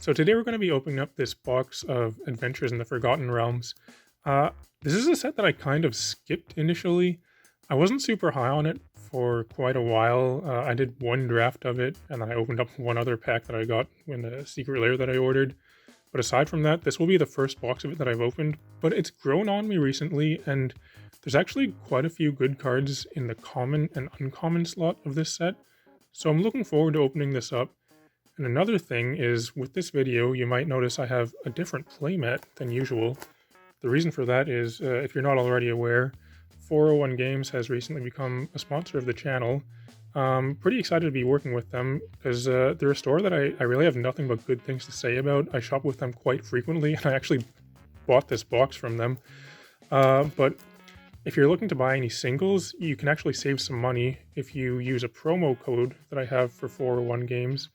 So today we're going to be opening up this box of Adventures in the Forgotten Realms. Uh, this is a set that I kind of skipped initially. I wasn't super high on it for quite a while. I did one draft of it, and then I opened up one other pack that I got in the secret lair that I ordered. But aside from that, this will be the first box of it that I've opened. But it's grown on me recently, and there's actually quite a few good cards in the common and uncommon slot of this set. So I'm looking forward to opening this up. And another thing is, with this video, you might notice I have a different playmat than usual. The reason for that is, if you're not already aware, 401 Games has recently become a sponsor of the channel. Pretty excited to be working with them, because they're a store that I really have nothing but good things to say about. I shop with them quite frequently, and I actually bought this box from them. But if you're looking to buy any singles, you can actually save some money if you use a promo code that I have for 401 Games.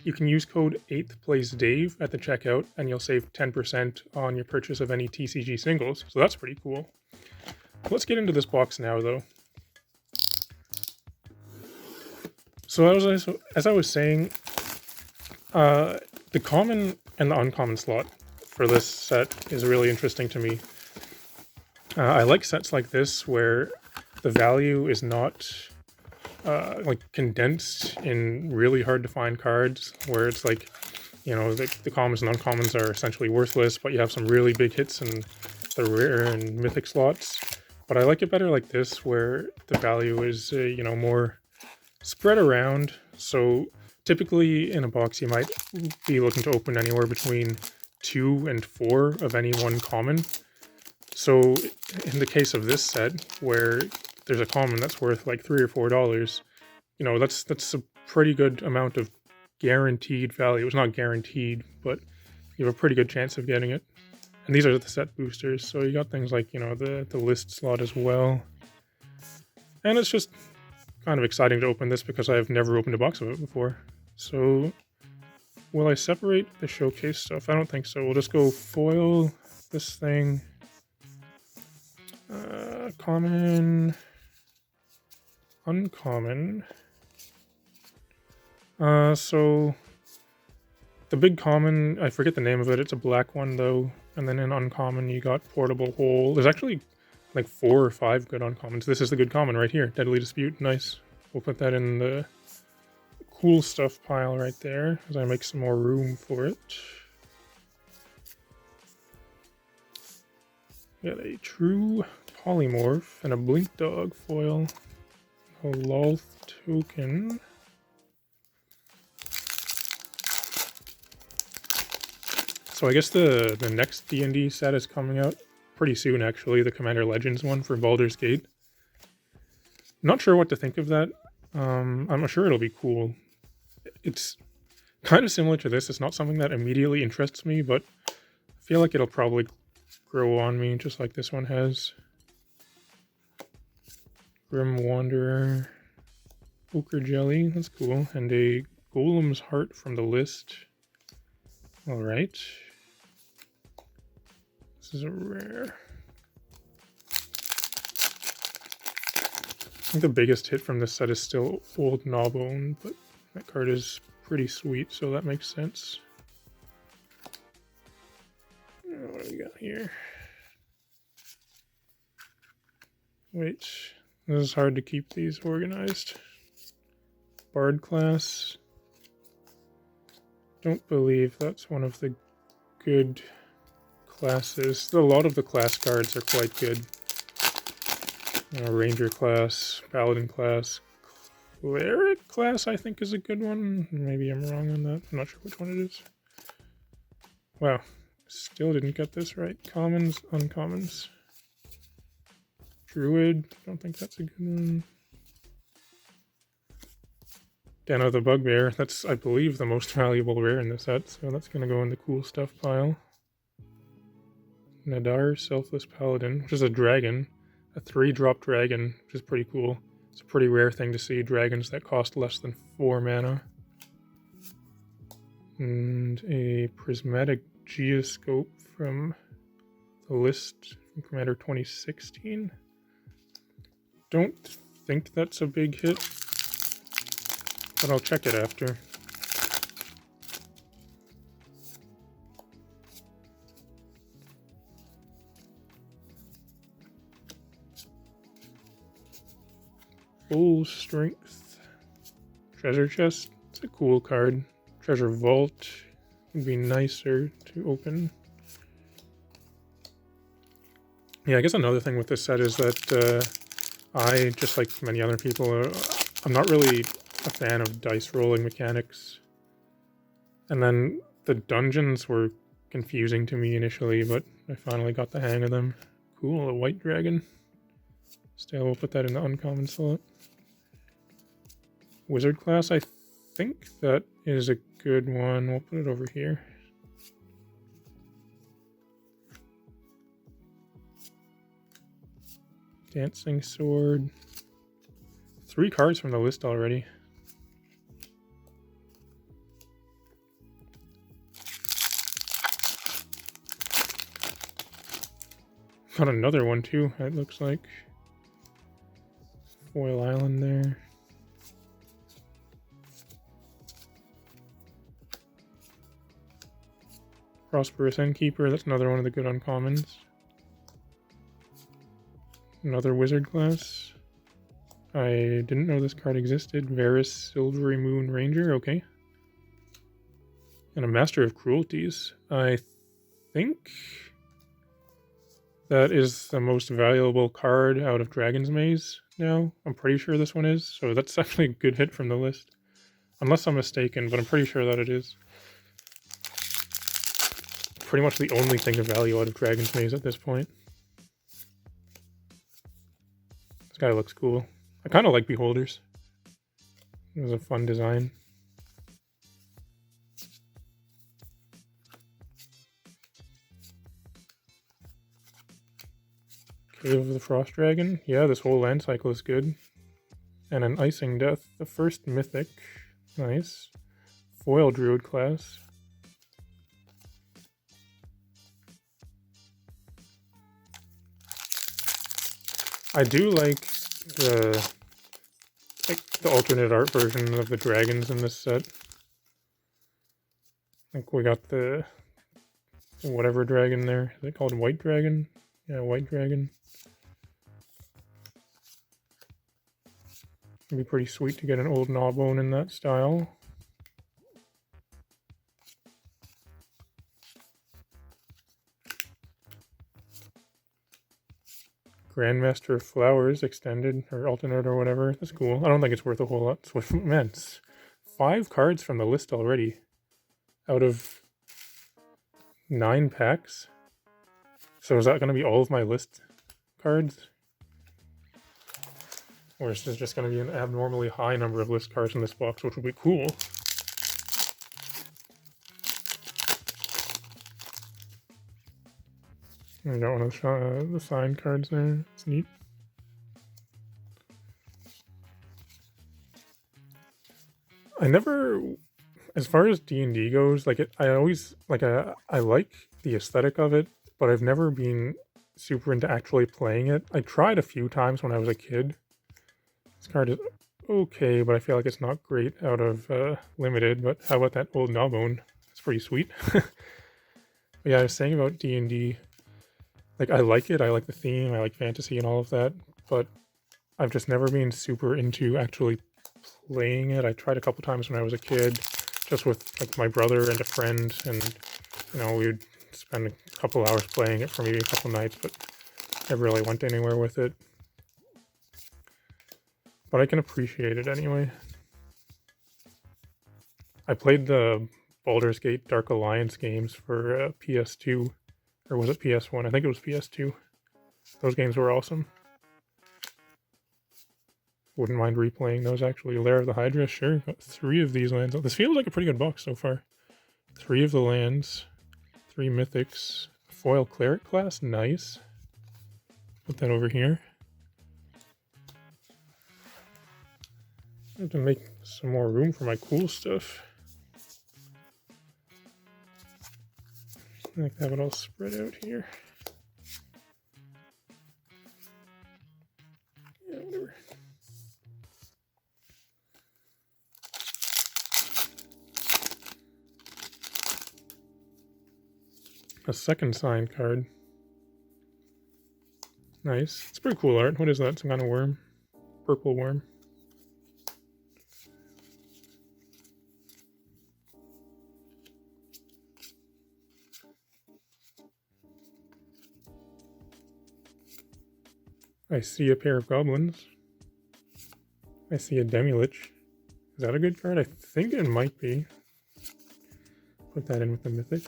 You can use code 8thPlaceDave at the checkout, and you'll save 10% on your purchase of any TCG singles, so that's pretty cool. Let's get into this box now, though. So as I was saying, the common and the uncommon slot for this set is really interesting to me. I like sets like this where the value is not like condensed in really hard to find cards, where it's like, you know, the commons and uncommons are essentially worthless, but you have some really big hits in the rare and mythic slots. But I like it better like this, where the value is, you know, more spread around. So typically in a box, you might be looking to open anywhere between 2 and 4 of any one common. So in the case of this set, where there's a common that's worth like $3 or $4, you know, that's a pretty good amount of guaranteed value. It's not guaranteed, but you have a pretty good chance of getting it. And these are the set boosters, so you got things like, you know, the list slot as well. And it's just kind of exciting to open this because I've never opened a box of it before. So will I separate the showcase stuff? I don't think so. We'll just go foil this thing. Common, uncommon. So the big common, I forget the name of it. It's a black one though. And then in uncommon, you got portable hole. There's actually like 4 or 5 good uncommons. This is the good common right here. Deadly Dispute. Nice. We'll put that in the cool stuff pile right there as I make some more room for it. Got a true polymorph and a blink dog foil. A Lolth token. So I guess the next D&D set is coming out pretty soon, actually. The Commander Legends one for Baldur's Gate. Not sure what to think of that. I'm sure it'll be cool. It's kind of similar to this. It's not something that immediately interests me, but I feel like it'll probably grow on me, just like this one has. Grim Wanderer. Ochre Jelly, that's cool. And a Golem's Heart from the list. Alright. This is a rare. I think the biggest hit from this set is still Old Gnawbone, but that card is pretty sweet, so that makes sense. What do we got here? Wait, this is hard to keep these organized. Bard class. Don't believe that's one of the good classes. A lot of the class cards are quite good. Ranger class, Paladin class, Cleric class I think is a good one. Maybe I'm wrong on that. I'm not sure which one it is. Wow, still didn't get this right. Commons, uncommons. Druid, don't think that's a good one. Den of the Bugbear, that's, I believe, the most valuable rare in the set, so that's going to go in the cool stuff pile. Nadar, Selfless Paladin, which is a dragon. A 3-drop dragon, which is pretty cool. It's a pretty rare thing to see dragons that cost less than 4 mana. And a Prismatic Geoscope from the list from Commander 2016. Don't think that's a big hit, but I'll check it after. Full Strength. Treasure Chest. It's a cool card. Treasure Vault would be nicer to open. Yeah, I guess another thing with this set is that I, just like many other people, I'm not really a fan of dice rolling mechanics. And then the dungeons were confusing to me initially, but I finally got the hang of them. Cool, a white dragon. Still, we'll put that in the uncommon slot. Wizard class, I think that is a good one. We'll put it over here. Dancing Sword. 3 cards from the list already. Got another one too, it looks like. Foil Island there. Prosperous Innkeeper, that's another one of the good uncommons. Another wizard class. I didn't know this card existed. Varus Silvery Moon Ranger, okay. And a Master of Cruelties. I think that is the most valuable card out of Dragon's Maze now. I'm pretty sure this one is, so that's actually a good hit from the list. Unless I'm mistaken, but I'm pretty sure that it is. Pretty much the only thing of value out of Dragon's Maze at this point. This guy looks cool. I kind of like Beholders. It was a fun design. Cave of the Frost Dragon. Yeah, this whole land cycle is good. And an Icing Death. The first mythic. Nice. Foil Druid class. I do like the alternate art version of the dragons in this set. Like we got the whatever dragon there. Is it called White Dragon? Yeah, White Dragon. It'd be pretty sweet to get an old Gnawbone in that style. Grandmaster of Flowers extended or alternate or whatever. That's cool. I don't think it's worth a whole lot. So, man, it's 5 cards from the list already out of 9 packs. So is that going to be all of my list cards? Or is this just going to be an abnormally high number of list cards in this box, which would be cool. I got one of the signed cards there. It's neat. I never, as far as D&D goes, like I always I like the aesthetic of it, but I've never been super into actually playing it. I tried a few times when I was a kid. This card is okay, but I feel like it's not great out of limited. But how about that old Gnawbone? It's pretty sweet. But yeah, I was saying about D&D. Like, I like it, I like the theme, I like fantasy and all of that, but I've just never been super into actually playing it. I tried a couple times when I was a kid, just with like my brother and a friend, and you know, we would spend a couple hours playing it for maybe a couple nights, but never really went anywhere with it. But I can appreciate it anyway. I played the Baldur's Gate Dark Alliance games for PS2. Or was it PS1? I think it was PS2. Those games were awesome. Wouldn't mind replaying those, actually. Lair of the Hydra, sure. Got 3 of these lands. This feels like a pretty good box so far. 3 of the lands. 3 mythics. Foil Cleric class, nice. Put that over here. I have to make some more room for my cool stuff. I like to have it all spread out here. Yeah, whatever. A second signed card. Nice. It's pretty cool art. What is that? Some kind of worm? Purple worm. I see a pair of goblins. I see a Demilich. Is that a good card? I think it might be. Put that in with the mythics.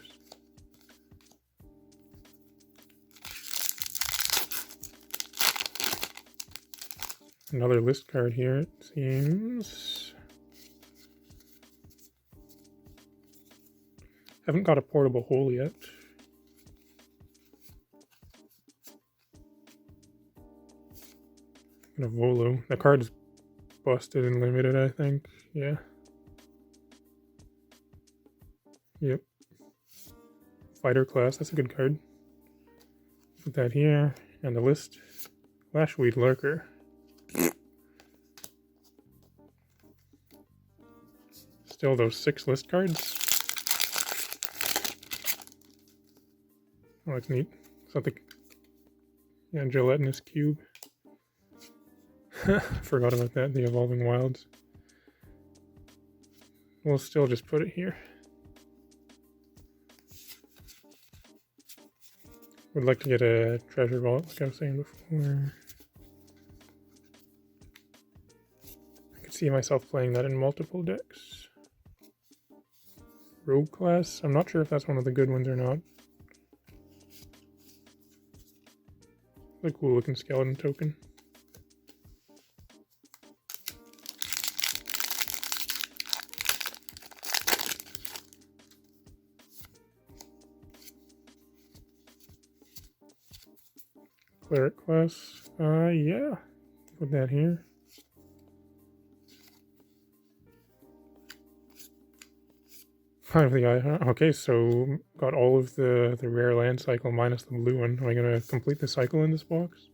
Another list card here, it seems. Haven't got a portable hole yet. And a Volo. The card's busted and limited, I think. Yeah. Yep. Fighter class, that's a good card. Put that here. And the list. Lashweed Lurker. Still those 6 list cards. Oh, that's neat. Something. Yeah, gelatinous cube. Forgot about that, the Evolving Wilds. We'll still just put it here. Would like to get a treasure vault, like I was saying before. I could see myself playing that in multiple decks. Rogue class? I'm not sure if that's one of the good ones or not. It's a cool looking skeleton token. Cleric class. Yeah. Put that here. Five of the eye, huh? Okay, so got all of the rare land cycle minus the blue one. Am I gonna complete the cycle in this box?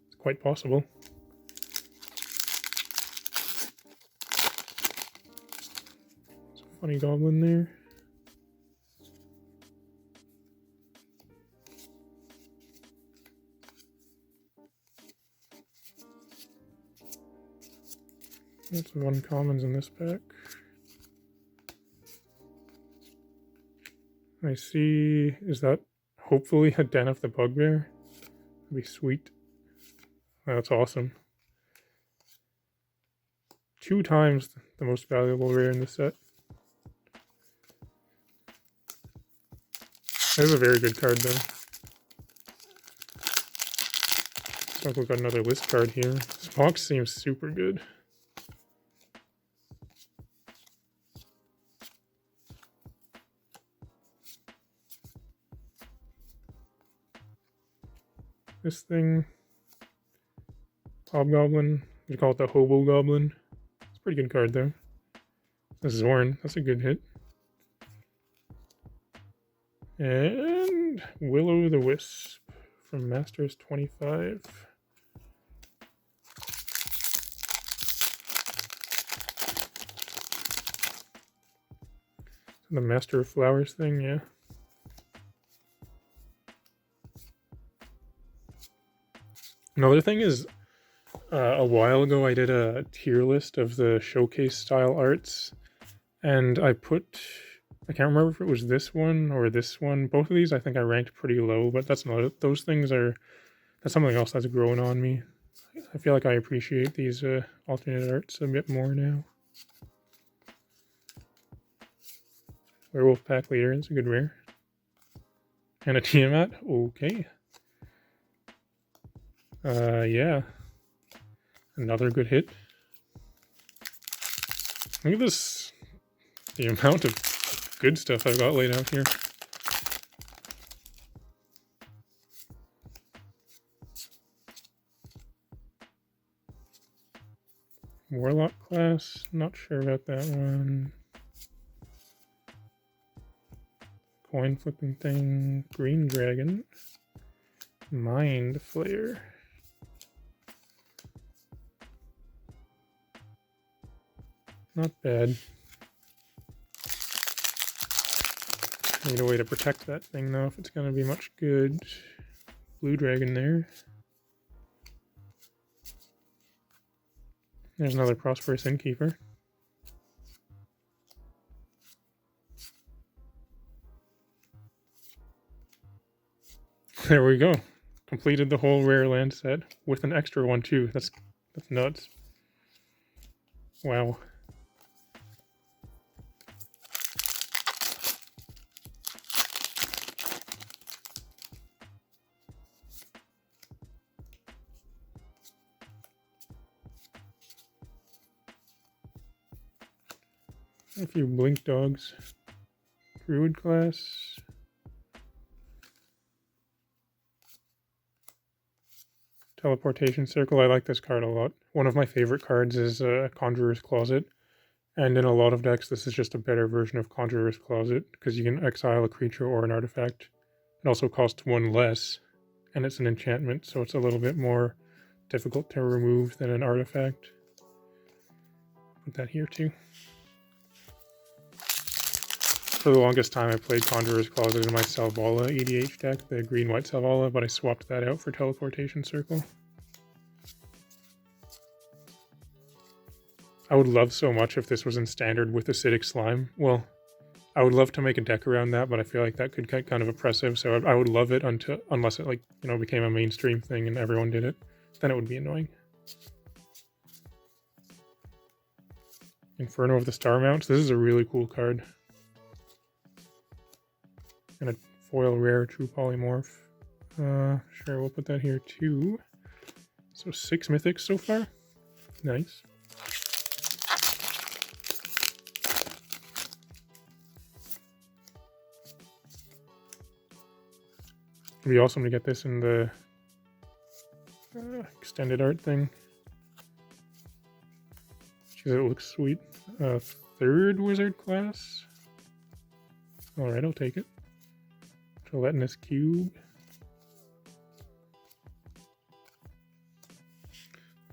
It's quite possible. There's a funny goblin there. Lots of uncommons in this pack. I see, is that hopefully a Den of the Bugbear? That'd be sweet. That's awesome. 2 times the most valuable rare in the set. That is a very good card though. Looks like we've got another list card here. This box seems super good. This thing, Hobgoblin, you call it the Hobo Goblin. It's a pretty good card though. This is Zorn, that's a good hit. And Will-O-the-Wisp from Masters 25. The Master of Flowers thing, yeah. Another thing is, a while ago I did a tier list of the showcase style arts, and I can't remember if it was this one or this one. Both of these I think I ranked pretty low, but that's something else that's growing on me. I feel like I appreciate these alternate arts a bit more now. Werewolf Pack Leader, it's a good rare. And a Tiamat, okay. Yeah. Another good hit. Look at this, the amount of good stuff I've got laid out here. Warlock class, not sure about that one. Coin flipping thing, Green Dragon, Mind Flayer. Not bad. Need a way to protect that thing though if it's gonna be much good. Blue Dragon there. There's another Prosperous Innkeeper. There we go. completed the whole rare land set with an extra one too. That's nuts. Wow. A few blink dogs. Druid class. Teleportation Circle. I like this card a lot. One of my favorite cards is Conjurer's Closet. And in a lot of decks, this is just a better version of Conjurer's Closet because you can exile a creature or an artifact. It also costs one less, and it's an enchantment, so it's a little bit more difficult to remove than an artifact. Put that here too. For the longest time, I played Conjurer's Closet in my Selvala EDH deck, the green-white Selvala, but I swapped that out for Teleportation Circle. I would love so much if this was in Standard with Acidic Slime. Well, I would love to make a deck around that, but I feel like that could get kind of oppressive, so I would love it unless it, like, you know, became a mainstream thing and everyone did it. Then it would be annoying. Inferno of the Star Mounts. This is a really cool card. And a foil rare true polymorph. Sure, we'll put that here too. So 6 mythics so far. Nice. It'd be awesome to get this in the extended art thing. Jeez, it looks sweet. 3rd wizard class. Alright, I'll take it. Gelatinous Cube.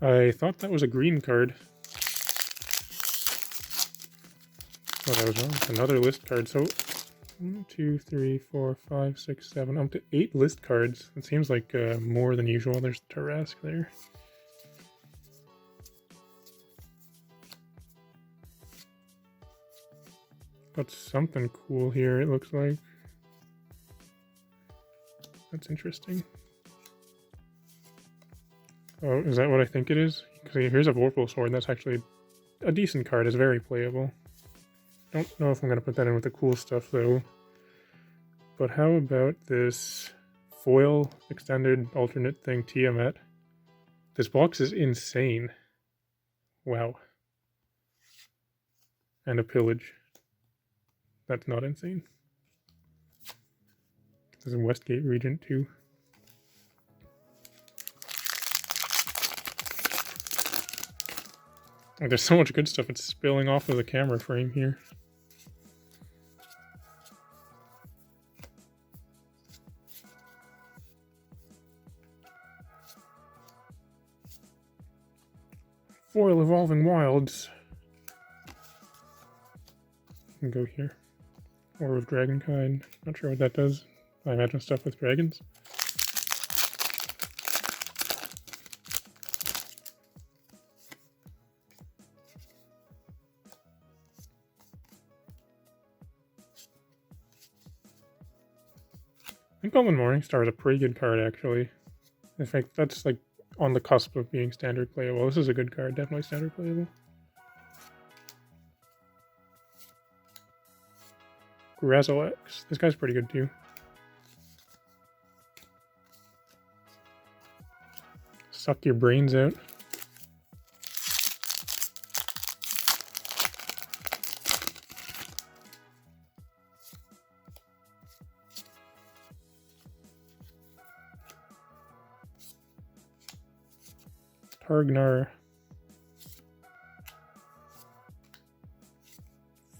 I thought that was a green card. Oh, that was wrong. Another list card. So 1, 2, 3, 4, 5, 6, 7, up to 8 list cards. It seems like more than usual. There's Tarask there. Got something cool here, it looks like. That's interesting. Oh, is that what I think it is? Because here's a Vorpal Sword. That's actually a decent card. It's very playable. Don't know if I'm going to put that in with the cool stuff, though. But how about this foil extended alternate thing, Tiamat? This box is insane. Wow. And a pillage. That's not insane. There's a Westgate Regent too. Oh, there's so much good stuff, it's spilling off of the camera frame here. Foil Evolving Wilds. You can go here. Or with Dragonkind. Not sure what that does. I imagine stuff with dragons. I think Golden Morningstar is a pretty good card, actually. In fact, that's like on the cusp of being standard playable. This is a good card, definitely standard playable. Grazzlex. This guy's pretty good too. Suck your brains out. Targnar.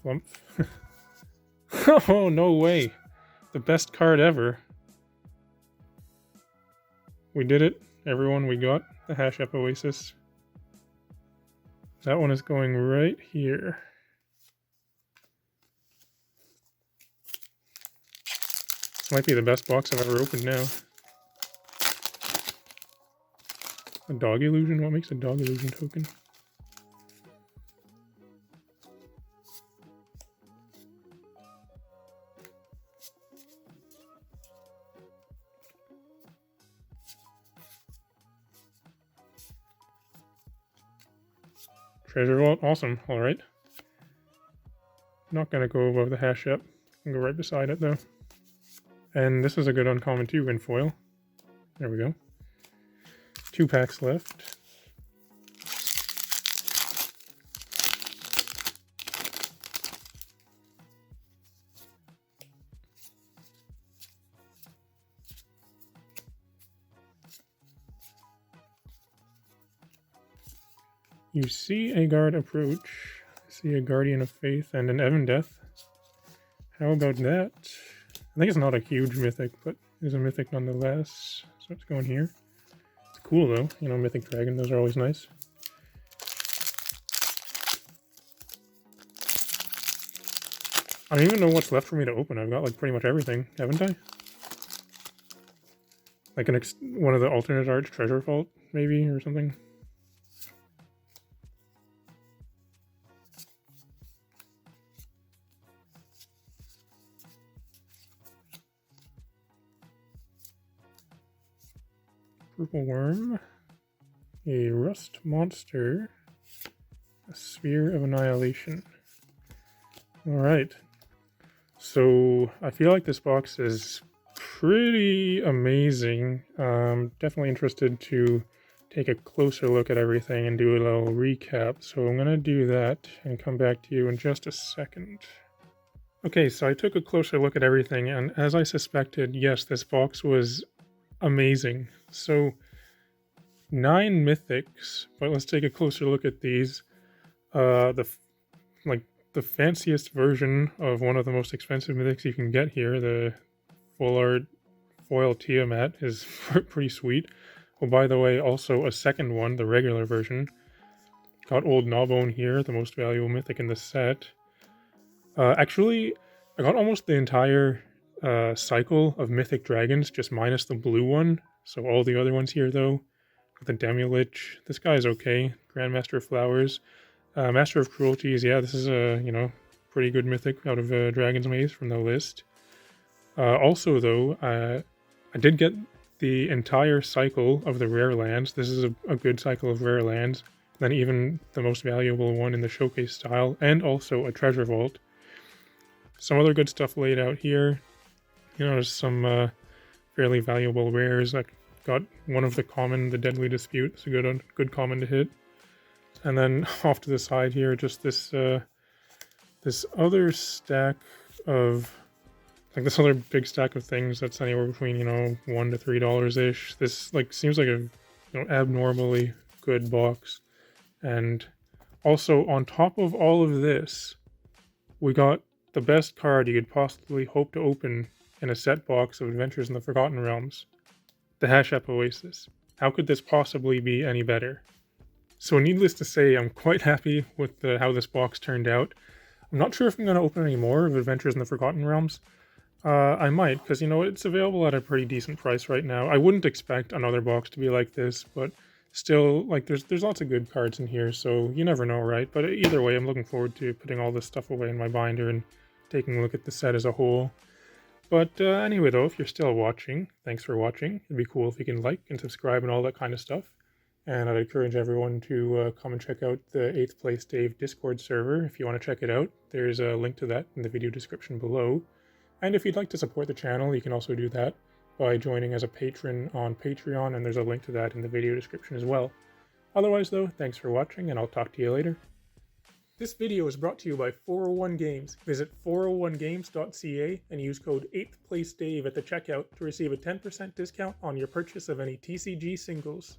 Flump. Oh, no way. The best card ever. We did it. Everyone, we got the Hashep Oasis. That one is going right here. This might be the best box I've ever opened now. A dog illusion? What makes a dog illusion token? Treasure Vault, awesome, alright. Not gonna go above the hash up. I can go right beside it though. And this is a good uncommon too in foil. There we go. 2 packs left. You see a guard approach. I see a Guardian of Faith and an Evan Death. How about that? I think it's not a huge mythic, but it's a mythic nonetheless. So it's going here. It's cool though, you know, Mythic Dragon, those are always nice. I don't even know what's left for me to open. I've got like pretty much everything, haven't I? Like one of the alternate art Treasure Vault, maybe, or something. Purple Worm, a Rust Monster, a Sphere of Annihilation. Alright, so I feel like this box is pretty amazing. Definitely interested to take a closer look at everything and do a little recap, so I'm going to do that and come back to you in just a second. Okay, so I took a closer look at everything, and as I suspected, yes, this box was amazing. So 9 mythics, but let's take a closer look at these. The fanciest version of one of the most expensive mythics you can get here, the full art foil Tiamat, is pretty sweet. Oh, by the way, also a second one, the regular version. Got Old Gnawbone here, the most valuable mythic in the set. Actually, I got almost the entire cycle of Mythic Dragons, just minus the blue one. So all the other ones here, though. The Demilich, this guy's okay. Grandmaster of Flowers. Master of Cruelties, yeah, this is a, you know, pretty good mythic out of Dragon's Maze from the list. Also, though, I did get the entire cycle of the rare lands. This is a good cycle of rare lands. Then even the most valuable one in the showcase style, and also a treasure vault. Some other good stuff laid out here. You know, there's some fairly valuable rares. I got one of the common, the Deadly Dispute. It's a good common to hit. And then off to the side here, just this this other stack of, like this other big stack of things that's anywhere between, you know, $1 to $3-ish. This like seems like a, you know, abnormally good box. And also on top of all of this, we got the best card you could possibly hope to open in a set box of Adventures in the Forgotten Realms. The Hashep Oasis. How could this possibly be any better? So needless to say, I'm quite happy with how this box turned out. I'm not sure if I'm going to open any more of Adventures in the Forgotten Realms. I might, because, you know, it's available at a pretty decent price right now. I wouldn't expect another box to be like this, but still, like, there's lots of good cards in here, so you never know, right? But either way, I'm looking forward to putting all this stuff away in my binder and taking a look at the set as a whole. But anyway, though, if you're still watching, thanks for watching. It'd be cool if you can like and subscribe and all that kind of stuff. And I'd encourage everyone to come and check out the 8th Place Dave Discord server if you want to check it out. There's a link to that in the video description below. And if you'd like to support the channel, you can also do that by joining as a patron on Patreon, and there's a link to that in the video description as well. Otherwise, though, thanks for watching, and I'll talk to you later. This video is brought to you by 401 Games. Visit 401games.ca and use code 8thPlaceDave at the checkout to receive a 10% discount on your purchase of any TCG singles.